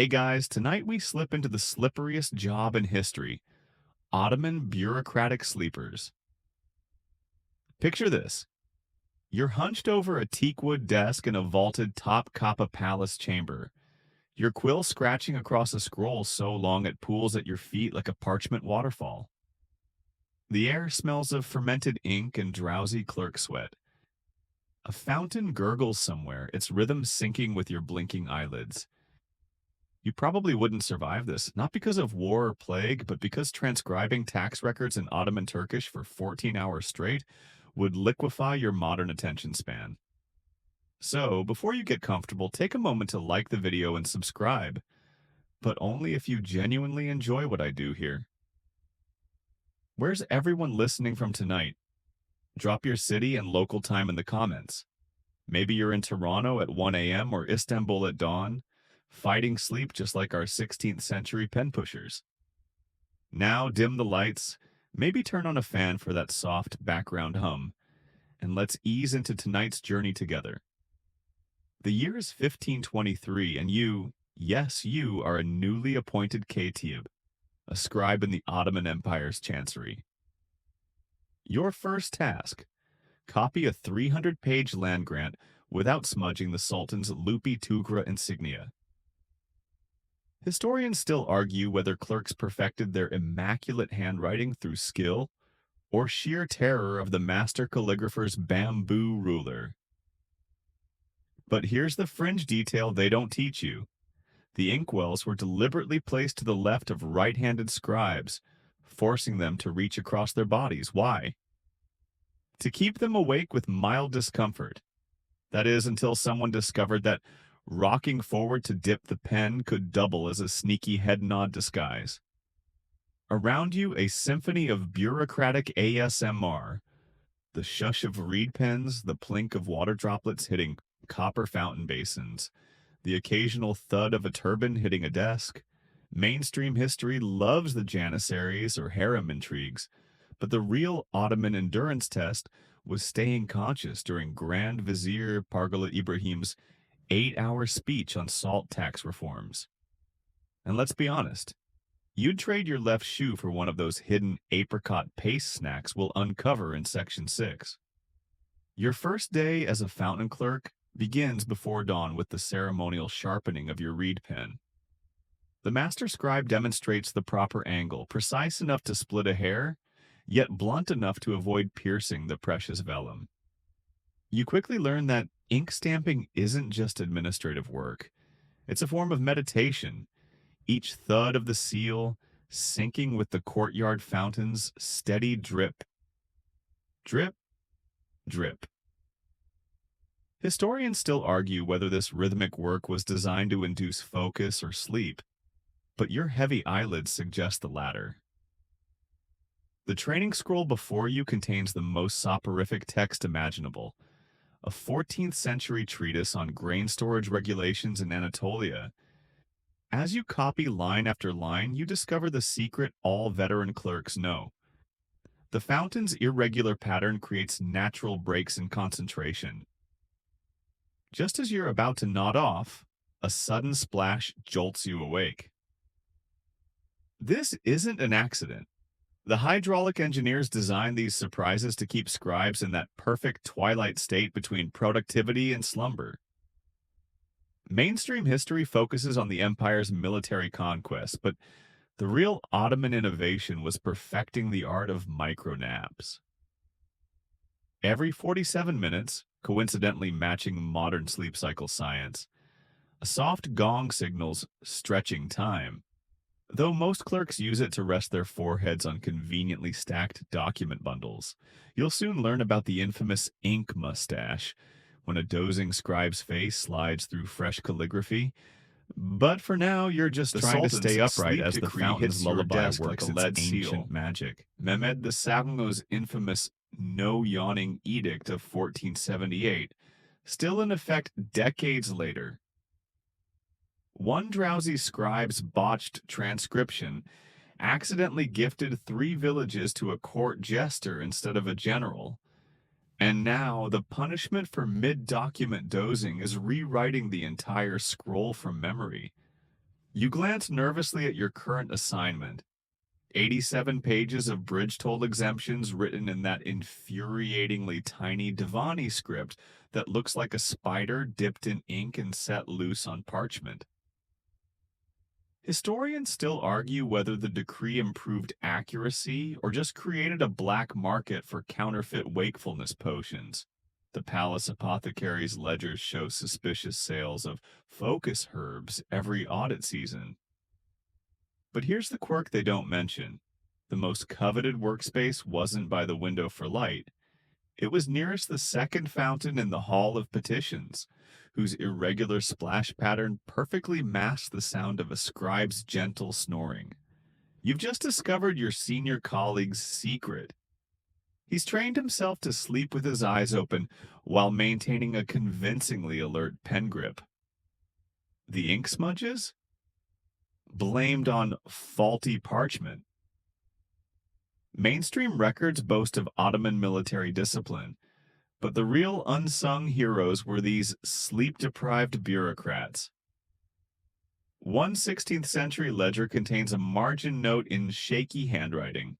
Hey guys, tonight we slip into the slipperiest job in history, Ottoman bureaucratic sleepers. Picture this. You're hunched over a teakwood desk in a vaulted top-kappa palace chamber, your quill scratching across a scroll so long it pools at your feet like a parchment waterfall. The air smells of fermented ink and drowsy clerk sweat. A fountain gurgles somewhere, its rhythm syncing with your blinking eyelids. You probably wouldn't survive this, not because of war or plague, but because transcribing tax records in Ottoman Turkish for 14 hours straight would liquefy your modern attention span. So, before you get comfortable, take a moment to like the video and subscribe, but only if you genuinely enjoy what I do here. Where's everyone listening from tonight? Drop your city and local time in the comments. Maybe you're in Toronto at 1 a.m. or Istanbul at dawn, fighting sleep just like our 16th century pen pushers. Now dim the lights, maybe turn on a fan for that soft background hum, and let's ease into tonight's journey together. The year is 1523, and you, yes, you are a newly appointed katib, a scribe in the Ottoman Empire's chancery. Your first task: copy a 300-page land grant without smudging the Sultan's loopy Tugra insignia. Historians still argue whether clerks perfected their immaculate handwriting through skill or sheer terror of the master calligrapher's bamboo ruler. But here's the fringe detail they don't teach you. The inkwells were deliberately placed to the left of right-handed scribes, forcing them to reach across their bodies. Why? To keep them awake with mild discomfort. That is, until someone discovered that rocking forward to dip the pen could double as a sneaky head nod disguise. Around you, a symphony of bureaucratic ASMR, the shush of reed pens, the plink of water droplets hitting copper fountain basins, the occasional thud of a turban hitting a desk. Mainstream history loves the janissaries or harem intrigues, but the real Ottoman endurance test was staying conscious during Grand Vizier Pargalı Ibrahim's 8-hour speech on salt tax reforms. And let's be honest, you'd trade your left shoe for one of those hidden apricot paste snacks we'll uncover in Section 6. Your first day as a fountain clerk begins before dawn with the ceremonial sharpening of your reed pen. The master scribe demonstrates the proper angle, precise enough to split a hair, yet blunt enough to avoid piercing the precious vellum. You quickly learn that ink stamping isn't just administrative work. It's a form of meditation, each thud of the seal syncing with the courtyard fountain's steady drip. Drip, drip. Historians still argue whether this rhythmic work was designed to induce focus or sleep, but your heavy eyelids suggest the latter. The training scroll before you contains the most soporific text imaginable, a 14th century treatise on grain storage regulations in Anatolia. As you copy line after line, you discover the secret all veteran clerks know. The fountain's irregular pattern creates natural breaks in concentration. Just as you're about to nod off, a sudden splash jolts you awake. This isn't an accident. The hydraulic engineers designed these surprises to keep scribes in that perfect twilight state between productivity and slumber. Mainstream history focuses on the empire's military conquests, but the real Ottoman innovation was perfecting the art of micronaps. Every 47 minutes, coincidentally matching modern sleep cycle science, a soft gong signals stretching time. Though most clerks use it to rest their foreheads on conveniently stacked document bundles, you'll soon learn about the infamous ink mustache, when a dozing scribe's face slides through fresh calligraphy. But for now, you're just trying to stay upright as the fountain's lullaby works its ancient magic. Mehmed II's infamous no-yawning edict of 1478, still in effect decades later. One drowsy scribe's botched transcription accidentally gifted 3 villages to a court jester instead of a general. And now the punishment for mid-document dozing is rewriting the entire scroll from memory. You glance nervously at your current assignment. 87 pages of bridge toll exemptions written in that infuriatingly tiny Devani script that looks like a spider dipped in ink and set loose on parchment. Historians still argue whether the decree improved accuracy or just created a black market for counterfeit wakefulness potions. The palace apothecary's ledgers show suspicious sales of focus herbs every audit season. But here's the quirk they don't mention. The most coveted workspace wasn't by the window for light. It was nearest the second fountain in the Hall of Petitions, whose irregular splash pattern perfectly masked the sound of a scribe's gentle snoring. You've just discovered your senior colleague's secret. He's trained himself to sleep with his eyes open while maintaining a convincingly alert pen grip. The ink smudges? Blamed on faulty parchment. Mainstream records boast of Ottoman military discipline, but the real unsung heroes were these sleep-deprived bureaucrats. One 16th century ledger contains a margin note in shaky handwriting.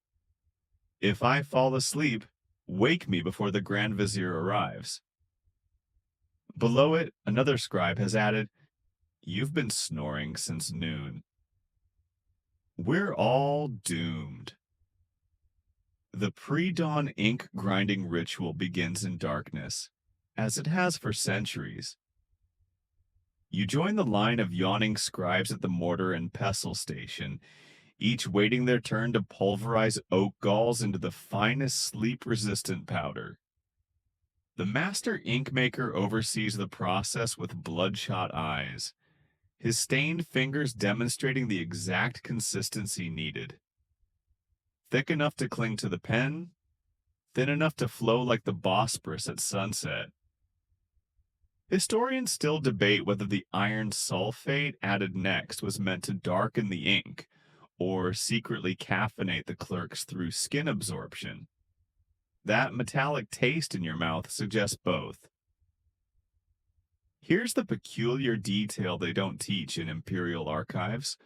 If I fall asleep, wake me before the Grand Vizier arrives. Below it, another scribe has added, "You've been snoring since noon." We're all doomed. The pre-dawn ink grinding ritual begins in darkness, as it has for centuries. You join the line of yawning scribes at the mortar and pestle station, each waiting their turn to pulverize oak galls into the finest sleep-resistant powder. The master ink maker oversees the process with bloodshot eyes, his stained fingers demonstrating the exact consistency needed. Thick enough to cling to the pen, thin enough to flow like the Bosporus at sunset. Historians still debate whether the iron sulfate added next was meant to darken the ink or secretly caffeinate the clerks through skin absorption. That metallic taste in your mouth suggests both. Here's the peculiar detail they don't teach in imperial archives.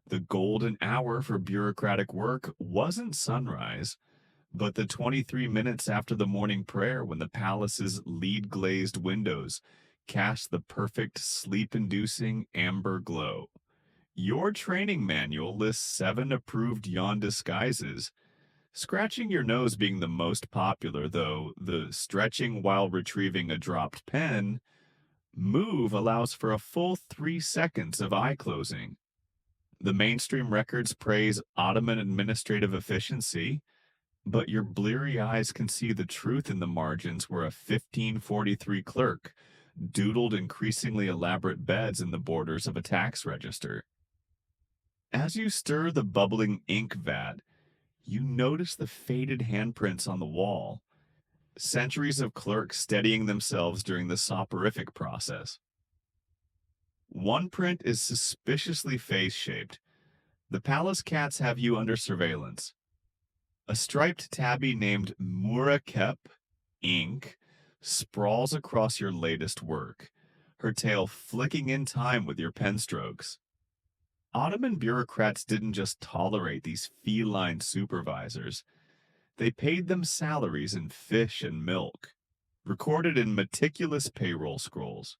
The golden hour for bureaucratic work wasn't sunrise, but the 23 minutes after the morning prayer when the palace's lead-glazed windows cast the perfect sleep-inducing amber glow. Your training manual lists 7 approved yawn disguises, scratching your nose being the most popular, though the stretching while retrieving a dropped pen move allows for a full 3 seconds of eye closing. The mainstream records praise Ottoman administrative efficiency, but your bleary eyes can see the truth in the margins where a 1543 clerk doodled increasingly elaborate beds in the borders of a tax register. As you stir the bubbling ink vat, you notice the faded handprints on the wall, centuries of clerks steadying themselves during the soporific process. One print is suspiciously face-shaped. The palace cats have you under surveillance. A striped tabby named Murakep Ink sprawls across your latest work, her tail flicking in time with your pen strokes. Ottoman bureaucrats didn't just tolerate these feline supervisors. They paid them salaries in fish and milk, recorded in meticulous payroll scrolls.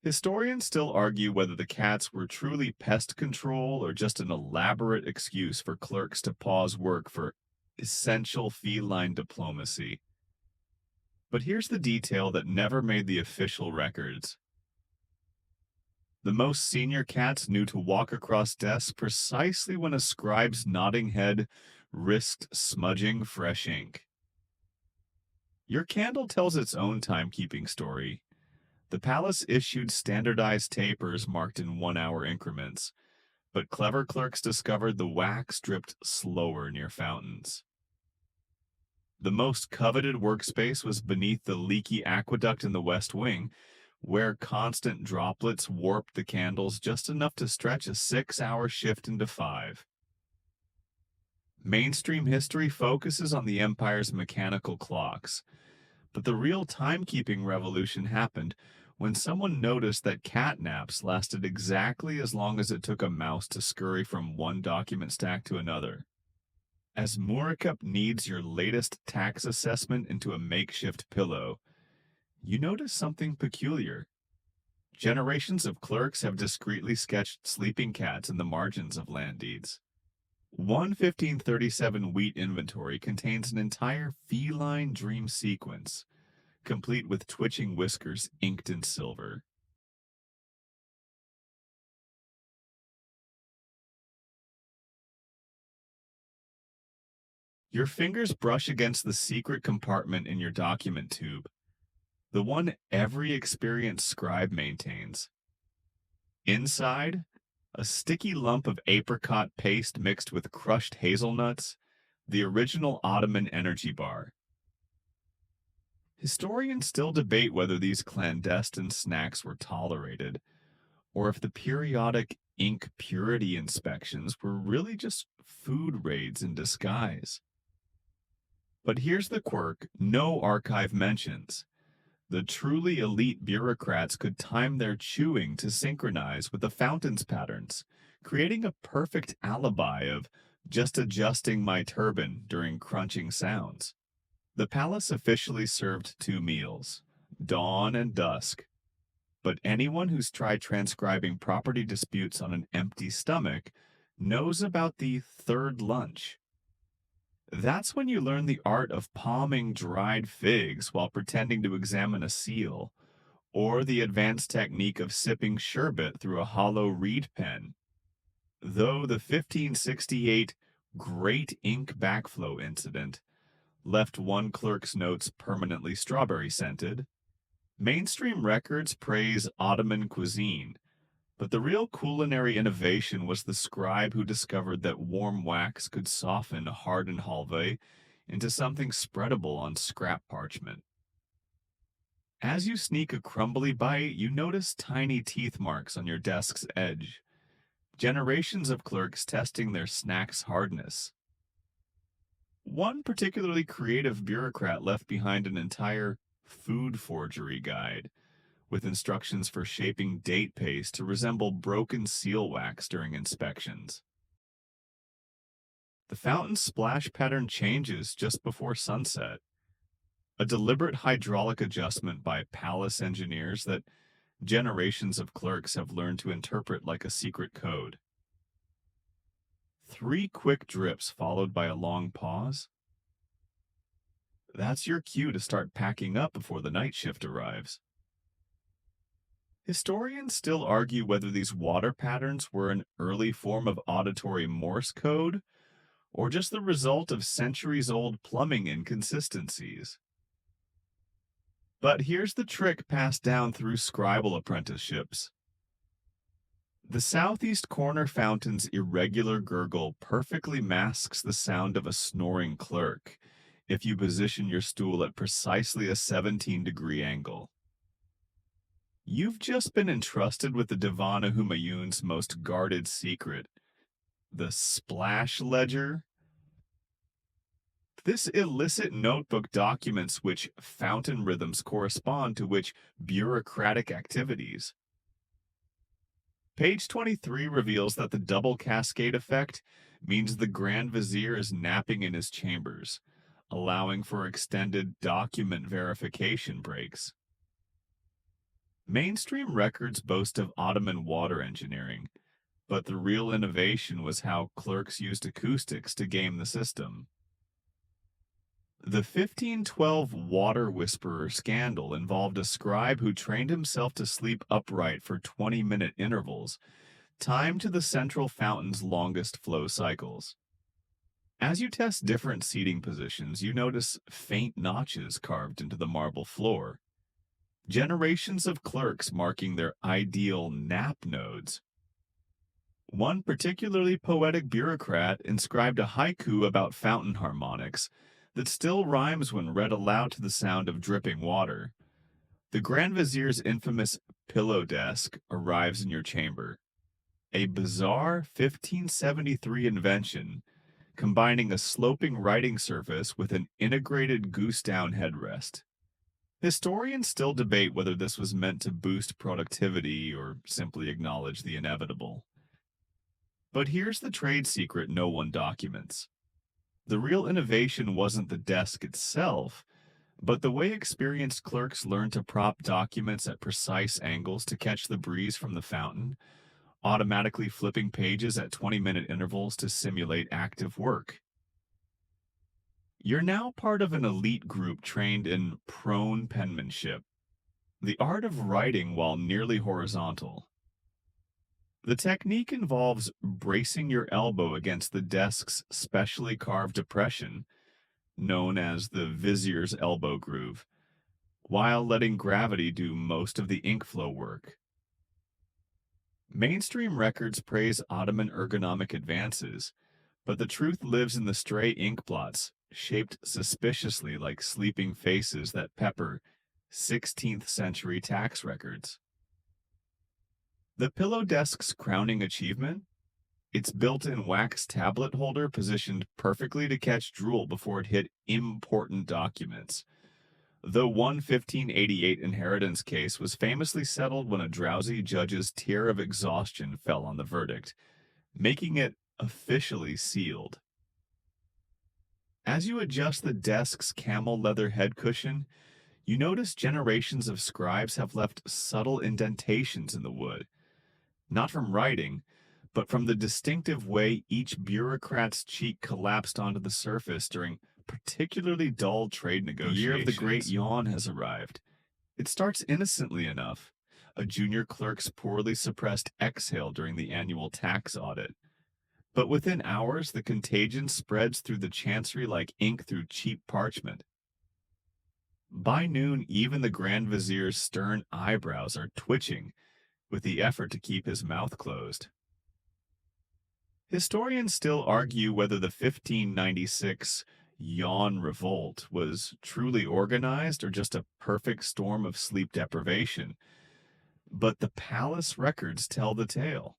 Historians still argue whether the cats were truly pest control or just an elaborate excuse for clerks to pause work for essential feline diplomacy. But here's the detail that never made the official records. The most senior cats knew to walk across desks precisely when a scribe's nodding head risked smudging fresh ink. Your candle tells its own timekeeping story. The palace issued standardized tapers marked in 1-hour increments, but clever clerks discovered the wax dripped slower near fountains. The most coveted workspace was beneath the leaky aqueduct in the West Wing, where constant droplets warped the candles just enough to stretch a 6-hour shift into 5. Mainstream history focuses on the empire's mechanical clocks, but the real timekeeping revolution happened when someone noticed that catnaps lasted exactly as long as it took a mouse to scurry from one document stack to another. As Murakup needs your latest tax assessment into a makeshift pillow, you notice something peculiar. Generations of clerks have discreetly sketched sleeping cats in the margins of land deeds. One 1537 wheat inventory contains an entire feline dream sequence, complete with twitching whiskers inked in silver. Your fingers brush against the secret compartment in your document tube, the one every experienced scribe maintains. Inside, a sticky lump of apricot paste mixed with crushed hazelnuts, the original Ottoman energy bar. Historians still debate whether these clandestine snacks were tolerated, or if the periodic ink purity inspections were really just food raids in disguise. But here's the quirk no archive mentions. The truly elite bureaucrats could time their chewing to synchronize with the fountain's patterns, creating a perfect alibi of just adjusting my turban during crunching sounds. The palace officially served two meals, dawn and dusk, but anyone who's tried transcribing property disputes on an empty stomach knows about the third lunch. That's when you learn the art of palming dried figs while pretending to examine a seal, or the advanced technique of sipping sherbet through a hollow reed pen. Though the 1568 Great Ink Backflow incident left one clerk's notes permanently strawberry-scented, mainstream records praise Ottoman cuisine, but the real culinary innovation was the scribe who discovered that warm wax could soften a hardened halve into something spreadable on scrap parchment. As you sneak a crumbly bite, you notice tiny teeth marks on your desk's edge. Generations of clerks testing their snack's hardness. One particularly creative bureaucrat left behind an entire food forgery guide, with instructions for shaping date paste to resemble broken seal wax during inspections. The fountain's splash pattern changes just before sunset, a deliberate hydraulic adjustment by palace engineers that generations of clerks have learned to interpret like a secret code. 3 quick drips followed by a long pause. That's your cue to start packing up before the night shift arrives. Historians still argue whether these water patterns were an early form of auditory Morse code or just the result of centuries-old plumbing inconsistencies. But here's the trick passed down through scribal apprenticeships. The southeast corner fountain's irregular gurgle perfectly masks the sound of a snoring clerk if you position your stool at precisely a 17-degree angle. You've just been entrusted with the Divan Humayun's most guarded secret, the splash ledger. This illicit notebook documents which fountain rhythms correspond to which bureaucratic activities. Page 23 reveals that the double cascade effect means the Grand Vizier is napping in his chambers, allowing for extended document verification breaks. Mainstream records boast of Ottoman water engineering, but the real innovation was how clerks used acoustics to game the system. The 1512 water whisperer scandal involved a scribe who trained himself to sleep upright for 20-minute intervals, timed to the central fountain's longest flow cycles. As you test different seating positions, you notice faint notches carved into the marble floor. Generations of clerks marking their ideal nap nodes. One particularly poetic bureaucrat inscribed a haiku about fountain harmonics that still rhymes when read aloud to the sound of dripping water. The Grand Vizier's infamous pillow desk arrives in your chamber, a bizarre 1573 invention combining a sloping writing surface with an integrated goose-down headrest. Historians still debate whether this was meant to boost productivity or simply acknowledge the inevitable. But here's the trade secret no one documents. The real innovation wasn't the desk itself, but the way experienced clerks learned to prop documents at precise angles to catch the breeze from the fountain, automatically flipping pages at 20-minute intervals to simulate active work. You're now part of an elite group trained in prone penmanship, the art of writing while nearly horizontal. The technique involves bracing your elbow against the desk's specially carved depression, known as the vizier's elbow groove, while letting gravity do most of the ink flow work. Mainstream records praise Ottoman ergonomic advances, but the truth lives in the stray ink blots, shaped suspiciously like sleeping faces that pepper 16th century tax records. The pillow desk's crowning achievement? Its built-in wax tablet holder positioned perfectly to catch drool before it hit important documents. The 1588 inheritance case was famously settled when a drowsy judge's tear of exhaustion fell on the verdict, making it officially sealed. As you adjust the desk's camel leather head cushion, you notice generations of scribes have left subtle indentations in the wood, not from writing, but from the distinctive way each bureaucrat's cheek collapsed onto the surface during particularly dull trade negotiations. The year of the great yawn has arrived. It starts innocently enough. A junior clerk's poorly suppressed exhale during the annual tax audit. But within hours, the contagion spreads through the chancery like ink through cheap parchment. By noon, even the Grand Vizier's stern eyebrows are twitching with the effort to keep his mouth closed. Historians still argue whether the 1596 yawn revolt was truly organized or just a perfect storm of sleep deprivation, but the palace records tell the tale.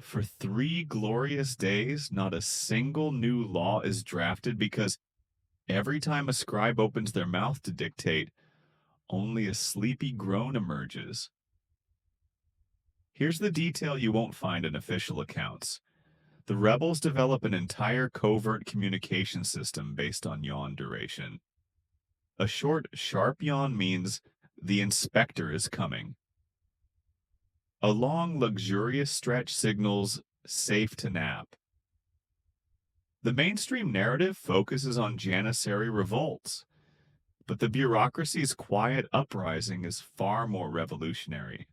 For 3 glorious days, not a single new law is drafted because every time a scribe opens their mouth to dictate, only a sleepy groan emerges. Here's the detail you won't find in official accounts. The rebels develop an entire covert communication system based on yawn duration. A short, sharp yawn means the inspector is coming. A long, luxurious stretch signals safe to nap. The mainstream narrative focuses on Janissary revolts, but the bureaucracy's quiet uprising is far more revolutionary,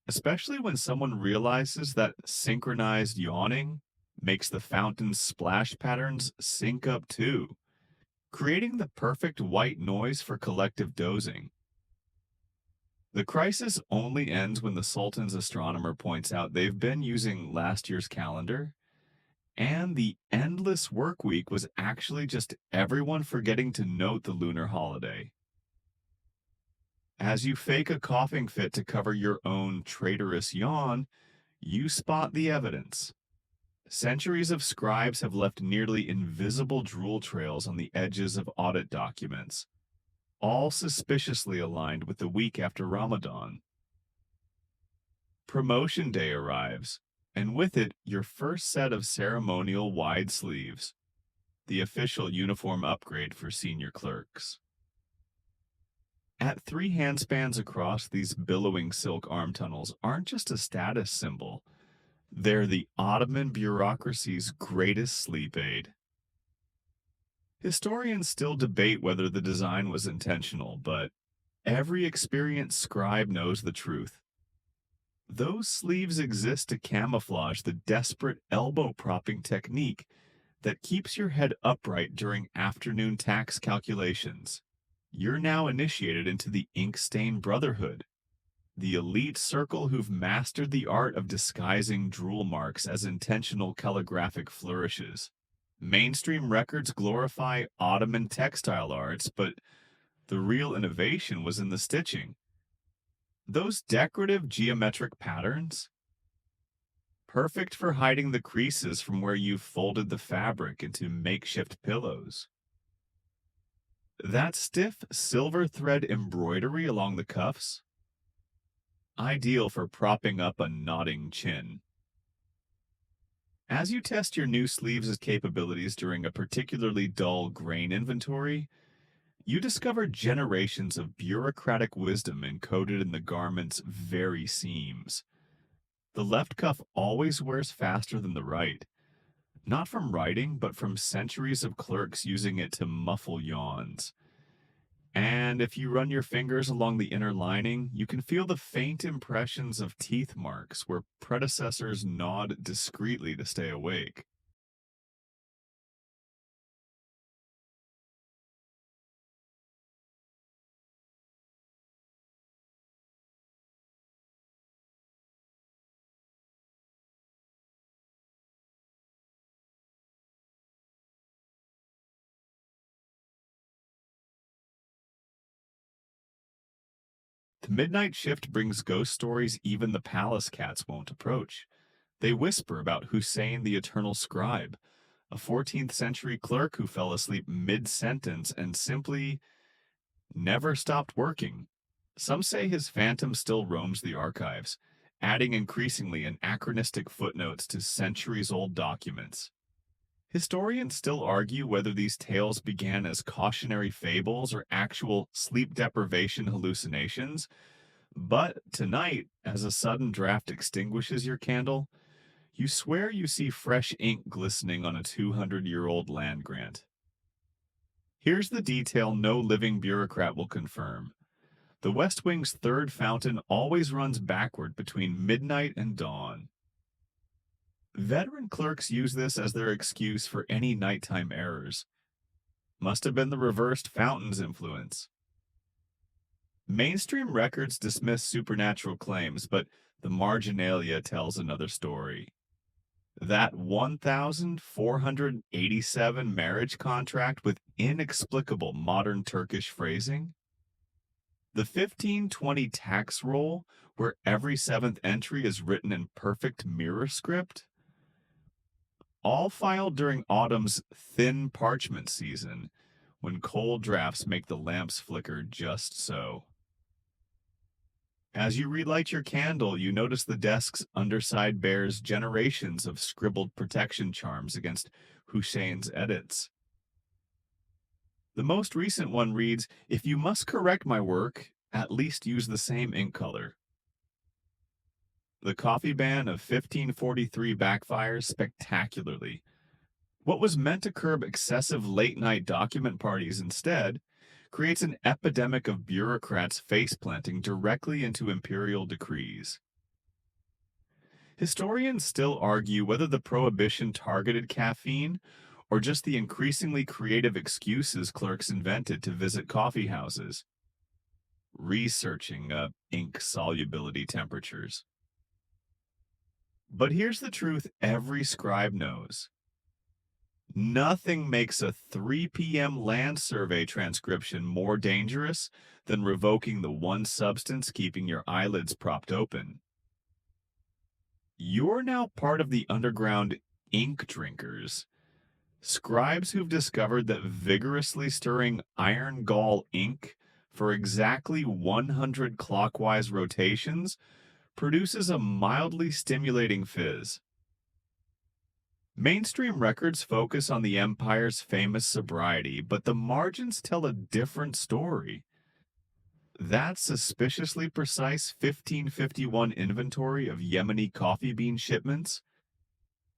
especially when someone realizes that synchronized yawning makes the fountain's splash patterns sync up too, creating the perfect white noise for collective dozing. The crisis only ends when the Sultan's astronomer points out they've been using last year's calendar, and the endless work week was actually just everyone forgetting to note the lunar holiday. As you fake a coughing fit to cover your own traitorous yawn, you spot the evidence. Centuries of scribes have left nearly invisible drool trails on the edges of audit documents, all suspiciously aligned with the week after Ramadan. Promotion day arrives, and with it, your first set of ceremonial wide sleeves, the official uniform upgrade for senior clerks. At 3 handspans across, these billowing silk arm tunnels aren't just a status symbol. They're the Ottoman bureaucracy's greatest sleep aid. Historians still debate whether the design was intentional, but every experienced scribe knows the truth. Those sleeves exist to camouflage the desperate elbow-propping technique that keeps your head upright during afternoon tax calculations. You're now initiated into the ink-stained brotherhood, the elite circle who've mastered the art of disguising drool marks as intentional calligraphic flourishes. Mainstream records glorify Ottoman textile arts, but the real innovation was in the stitching. Those decorative geometric patterns, perfect for hiding the creases from where you've folded the fabric into makeshift pillows. That stiff silver thread embroidery along the cuffs, ideal for propping up a nodding chin. As you test your new sleeves' capabilities during a particularly dull grain inventory, you discover generations of bureaucratic wisdom encoded in the garment's very seams. The left cuff always wears faster than the right, not from writing, but from centuries of clerks using it to muffle yawns. And if you run your fingers along the inner lining, you can feel the faint impressions of teeth marks where predecessors gnawed discreetly to stay awake. The midnight shift brings ghost stories even the palace cats won't approach. They whisper about Hussein the eternal scribe, a 14th century clerk who fell asleep mid sentence and simply never stopped working. Some say his phantom still roams the archives, adding increasingly anachronistic footnotes to centuries old documents. Historians still argue whether these tales began as cautionary fables or actual sleep deprivation hallucinations, but tonight, as a sudden draft extinguishes your candle, you swear you see fresh ink glistening on a 200-year-old land grant. Here's the detail no living bureaucrat will confirm. The West Wing's third fountain always runs backward between midnight and dawn. Veteran clerks use this as their excuse for any nighttime errors. Must have been the reversed fountain's influence. Mainstream records dismiss supernatural claims, but the marginalia tells another story. That 1,487 marriage contract with inexplicable modern Turkish phrasing, the 1520 tax roll where every seventh entry is written in perfect mirror script, all filed during autumn's thin parchment season when cold drafts make the lamps flicker just so. As you relight your candle, you notice the desk's underside bears generations of scribbled protection charms against Hussein's edits. The most recent one reads, "If you must correct my work, at least use the same ink color." The coffee ban of 1543 backfires spectacularly. What was meant to curb excessive late-night document parties instead creates an epidemic of bureaucrats face-planting directly into imperial decrees. Historians still argue whether the prohibition targeted caffeine or just the increasingly creative excuses clerks invented to visit coffee houses, researching ink solubility temperatures. But here's the truth every scribe knows. Nothing makes a 3 p.m. land survey transcription more dangerous than revoking the one substance keeping your eyelids propped open. You're now part of the underground ink drinkers, scribes who've discovered that vigorously stirring iron gall ink for exactly 100 clockwise rotations produces a mildly stimulating fizz. Mainstream records focus on the empire's famous sobriety, but the margins tell a different story. That suspiciously precise 1551 inventory of Yemeni coffee bean shipments,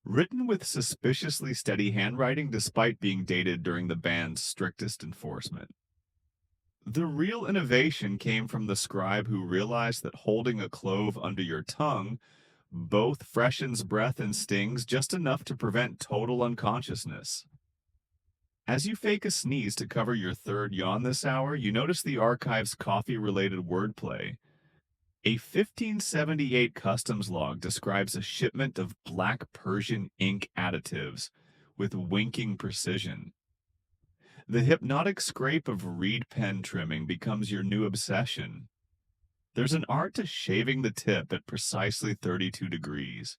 written with suspiciously steady handwriting despite being dated during the ban's strictest enforcement. The real innovation came from the scribe who realized that holding a clove under your tongue both freshens breath and stings just enough to prevent total unconsciousness. As you fake a sneeze to cover your third yawn this hour, you notice the archive's coffee-related wordplay. A 1578 customs log describes a shipment of black Persian ink additives with winking precision. The hypnotic scrape of reed pen trimming becomes your new obsession. There's an art to shaving the tip at precisely 32 degrees,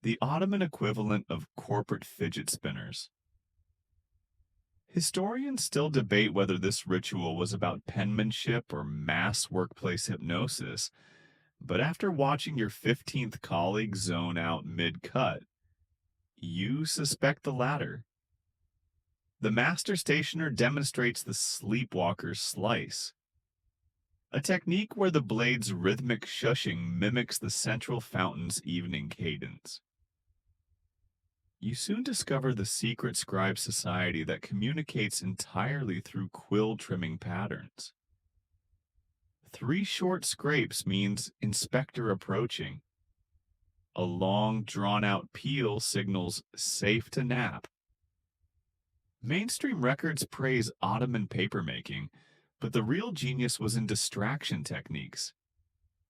the Ottoman equivalent of corporate fidget spinners. Historians still debate whether this ritual was about penmanship or mass workplace hypnosis, but after watching your 15th colleague zone out mid-cut, you suspect the latter. The master stationer demonstrates the sleepwalker's slice, a technique where the blade's rhythmic shushing mimics the central fountain's evening cadence. You soon discover the secret scribe society that communicates entirely through quill trimming patterns. 3 short scrapes means inspector approaching. A long, drawn-out peal signals safe to nap. Mainstream records praise Ottoman papermaking, but the real genius was in distraction techniques.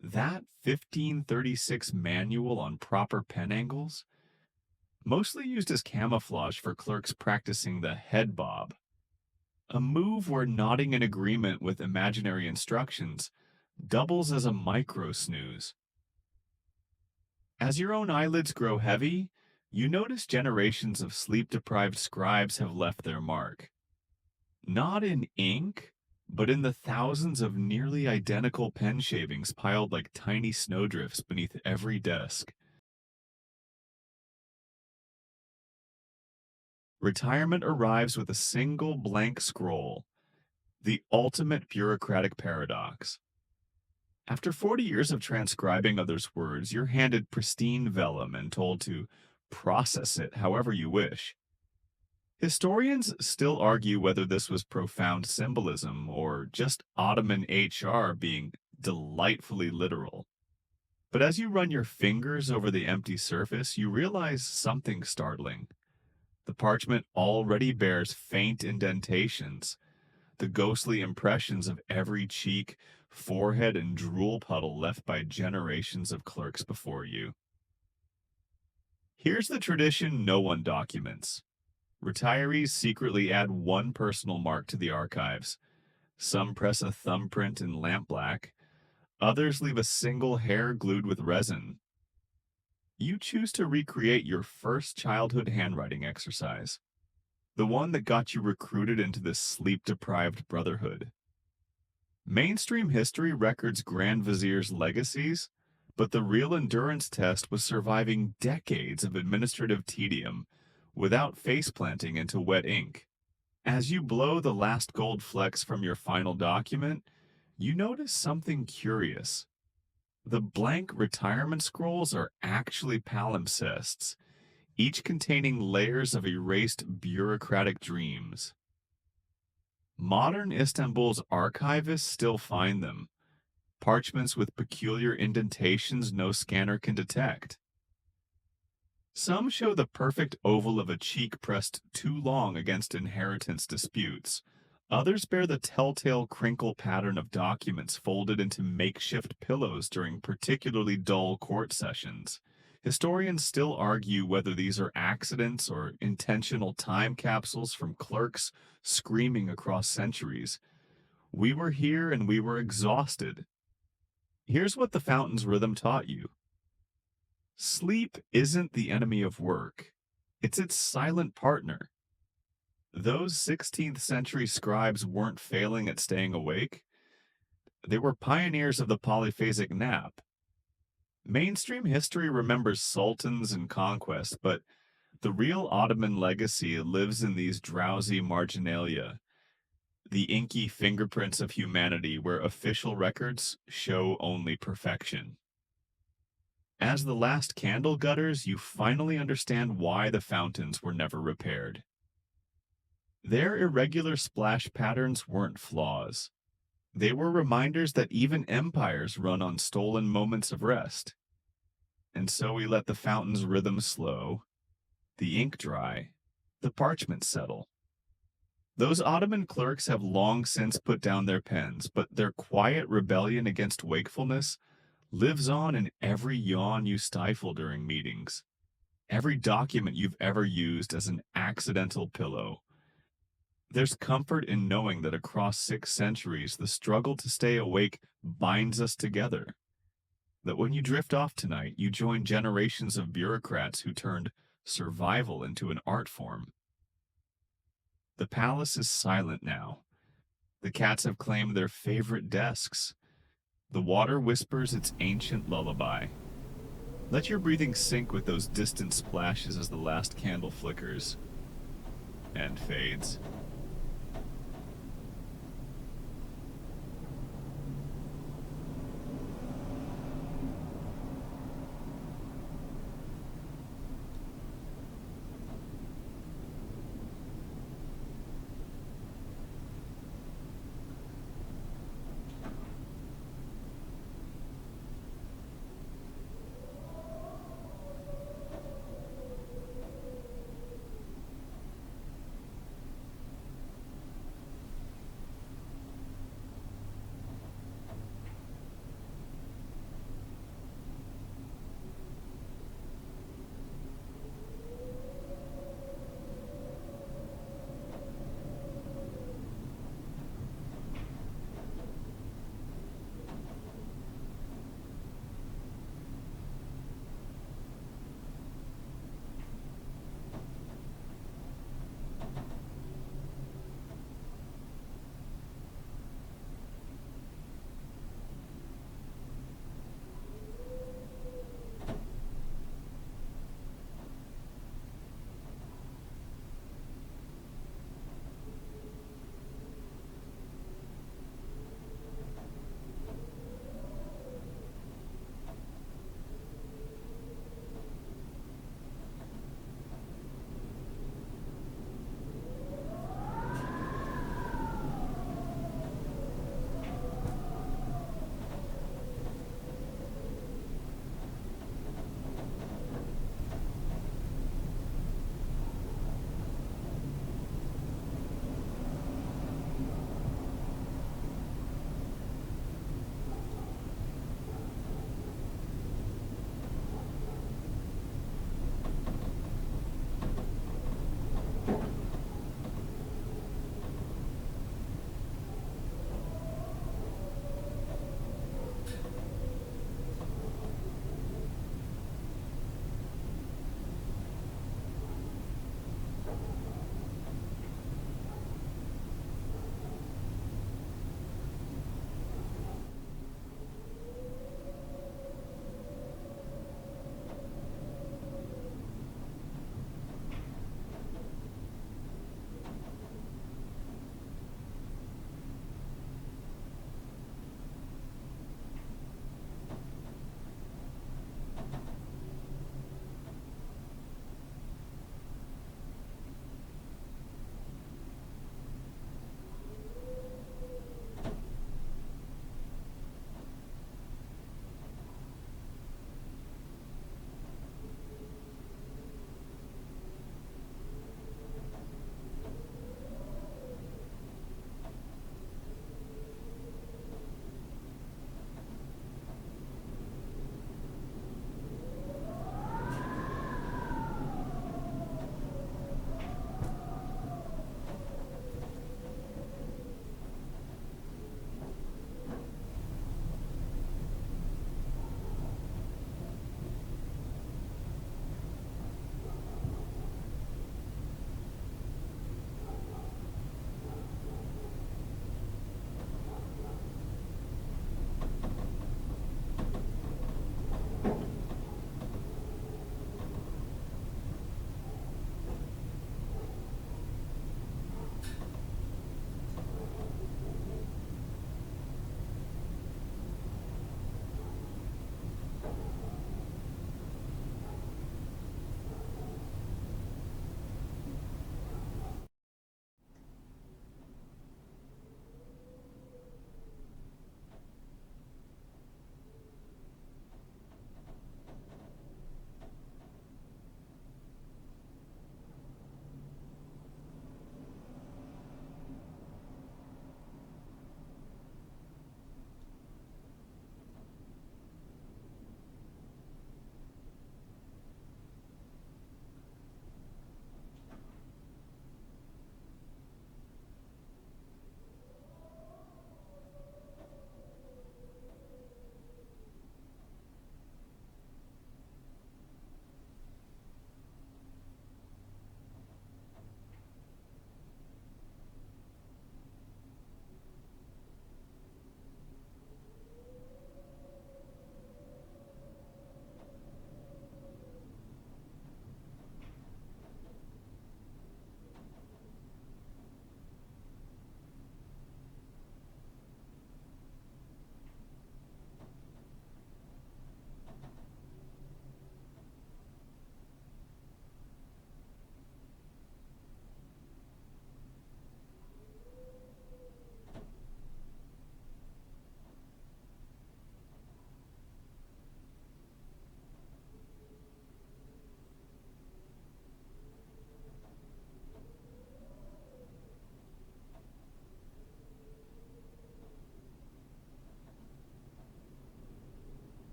That 1536 manual on proper pen angles, mostly used as camouflage for clerks practicing the head bob, a move where nodding in agreement with imaginary instructions doubles as a micro snooze. As your own eyelids grow heavy, you notice generations of sleep-deprived scribes have left their mark. Not in ink, but in the thousands of nearly identical pen shavings piled like tiny snowdrifts beneath every desk. Retirement arrives with a single blank scroll, the ultimate bureaucratic paradox. After 40 years of transcribing others' words, you're handed pristine vellum and told to process it however you wish. Historians still argue whether this was profound symbolism or just Ottoman HR being delightfully literal. But as you run your fingers over the empty surface, you realize something startling. The parchment already bears faint indentations, the ghostly impressions of every cheek, forehead, and drool puddle left by generations of clerks before you. Here's the tradition no one documents. Retirees secretly add one personal mark to the archives. Some press a thumbprint in lampblack. Others leave a single hair glued with resin. You choose to recreate your first childhood handwriting exercise, the one that got you recruited into this sleep-deprived brotherhood. Mainstream history records Grand Vizier's legacies, but the real endurance test was surviving decades of administrative tedium without face-planting into wet ink. As you blow the last gold flecks from your final document, you notice something curious. The blank retirement scrolls are actually palimpsests, each containing layers of erased bureaucratic dreams. Modern Istanbul's archivists still find them, parchments with peculiar indentations no scanner can detect. Some show the perfect oval of a cheek pressed too long against inheritance disputes. Others bear the telltale crinkle pattern of documents folded into makeshift pillows during particularly dull court sessions. Historians still argue whether these are accidents or intentional time capsules from clerks screaming across centuries. We were here and we were exhausted. Here's what the fountain's rhythm taught you. Sleep isn't the enemy of work. It's its silent partner. Those 16th century scribes weren't failing at staying awake. They were pioneers of the polyphasic nap. Mainstream history remembers sultans and conquest, but the real Ottoman legacy lives in these drowsy marginalia, the inky fingerprints of humanity where official records show only perfection. As the last candle gutters, you finally understand why the fountains were never repaired. Their irregular splash patterns weren't flaws. They were reminders that even empires run on stolen moments of rest. And so we let the fountain's rhythm slow, the ink dry, the parchment settle. Those Ottoman clerks have long since put down their pens, but their quiet rebellion against wakefulness lives on in every yawn you stifle during meetings, every document you've ever used as an accidental pillow. There's comfort in knowing that across 6 centuries, the struggle to stay awake binds us together. That when you drift off tonight, you join generations of bureaucrats who turned survival into an art form. The palace is silent now. The cats have claimed their favorite desks. The water whispers its ancient lullaby. Let your breathing sink with those distant splashes as the last candle flickers and fades.